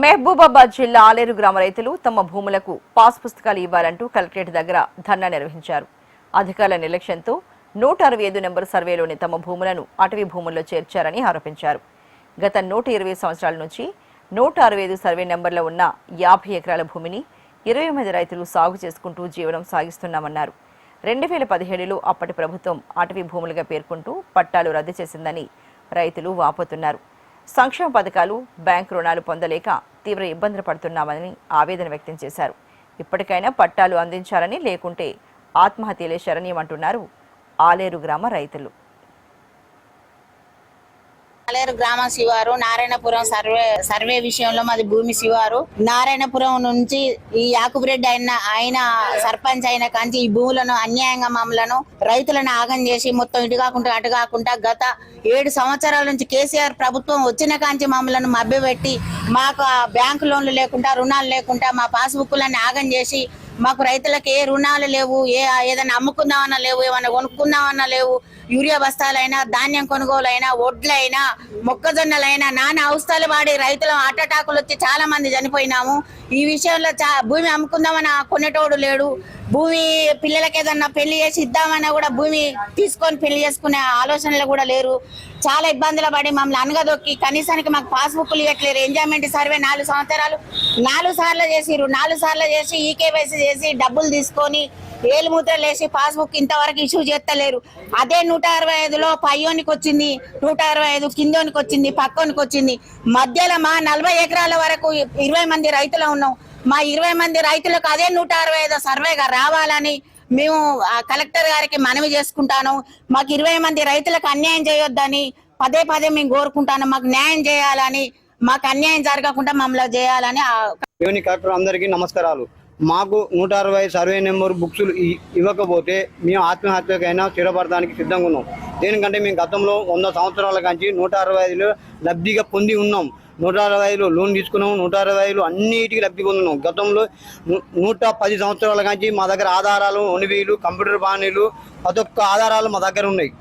మహబూబాబాద్ జిల్లా ఆలేరు గ్రామ రైతులు తమ భూములకు పాస్ పుస్తకాలు ఇవ్వాలంటూ కలెక్టరేట్ దగ్గర ధర్నా నిర్వహించారు. అధికారుల నిర్లక్ష్యంతో 165 నెంబర్ సర్వేలోని తమ భూములను అటవీ భూముల్లో చేర్చారని ఆరోపించారు. గత 120 సంవత్సరాల నుంచి 165 సర్వే నెంబర్లో ఉన్న 50 ఎకరాల భూమిని 20 మంది రైతులు సాగు చేసుకుంటూ జీవనం సాగిస్తున్నామన్నారు. 2017లో అప్పటి ప్రభుత్వం అటవీ భూములుగా పేర్కొంటూ పట్టాలు రద్దు చేసిందని రైతులు వాపోతున్నారు. సంక్షేమ పథకాలు, బ్యాంకు రుణాలు పొందలేక తీవ్ర ఇబ్బందులు పడుతున్నామని ఆవేదన వ్యక్తం చేశారు. ఇప్పటికైనా పట్టాలు అందించాలని, లేకుంటే ఆత్మహత్యలే శరణ్యమంటున్నారు ఆలేరు గ్రామ రైతులు. ఆలేరు గ్రామం శివారు నారాయణపురం సర్వే విషయంలో మాది భూమి శివారు. నారాయణపురం నుంచి ఈ యాకుబరెడ్డి ఆయన సర్పంచ్ అయిన కాంచి ఈ భూములను అన్యాయంగా మమ్మలను రైతులను ఆగం చేసి మొత్తం ఇటు కాకుండా అటు కాకుండా గత 7 సంవత్సరాల నుంచి కేసీఆర్ ప్రభుత్వం వచ్చిన కాంచి మమ్మలను మభ్యపెట్టి మాకు బ్యాంకు లోన్లు లేకుండా రుణాలు లేకుండా మా పాస్బుక్లన్నీ ఆగం చేసి మాకు రైతులకు ఏ రుణాలు లేవు, ఏదైనా అమ్ముకుందామన్నా లేవు, ఏమైనా కొనుక్కుందామన్నా లేవు. యూరియా బస్తాలైనా, ధాన్యం కొనుగోలైనా, వడ్లైనా, మొక్కజొన్నలైనా నానా అవస్థలు వాడి రైతులు అటాకులు వచ్చి చాలా మంది చనిపోయినాము. ఈ విషయంలో భూమి అమ్ముకుందామని కొనేటోడు లేడు. భూమి పిల్లలకి ఏదన్నా పెళ్లి చేసి ఇద్దామన్నా కూడా భూమి తీసుకొని పెళ్లి చేసుకునే ఆలోచనలు కూడా లేరు. చాలా ఇబ్బందులు పడి మమ్మల్ని అనగదొక్కి కనీసానికి మాకు పాస్బుక్లు ఇవ్వట్లేరు. ఎంజాయ్మెంట్ సర్వే 4 సంవత్సరాలు 4 సార్లు చేసిరు. 4 సార్లు చేసి ఈకేవైసీ చేసి డబ్బులు తీసుకొని ఏలుమూత్రలు వేసి పాస్బుక్ ఇంతవరకు ఇష్యూ చేస్తలేరు. అదే 165లో పయ్యోనికి వచ్చింది, 165 కిందోనికి వచ్చింది, పక్కోనికి వచ్చింది. మధ్యలో మా 40 ఎకరాల వరకు 20 మంది రైతులు ఉన్నాం. మా 20 మంది రైతులకు అదే 165 సర్వేగా రావాలని మేము కలెక్టర్ గారికి మనవి చేసుకుంటాను. మాకు 20 మంది రైతులకు అన్యాయం చేయొద్దని పదే పదే మేము కోరుకుంటాను. మాకు న్యాయం చేయాలని, మాకు అన్యాయం జరగకుండా మమ్మల్ని చేయాలని. కలెక్టర్ అందరికీ నమస్కారాలు. మాకు 160 సర్వే నెంబర్ బుక్స్లు ఇవ్వకపోతే మేము ఆత్మహత్యకైనా స్థిరపడడానికి సిద్ధంగా ఉన్నాం. దేనికంటే మేము గతంలో 100 సంవత్సరాల నుంచి 165లో లబ్ధిగా పొంది ఉన్నాం. 165లో లోన్ తీసుకున్నాం. 165లో అన్నిటికీ లబ్ధి పొందున్నాం. గతంలో 110 సంవత్సరాల నుంచి మా దగ్గర ఆధారాలు, ఒనివీలు, కంప్యూటర్ బాణీలు, ప్రతి ఒక్క ఆధారాలు మా దగ్గర ఉన్నాయి.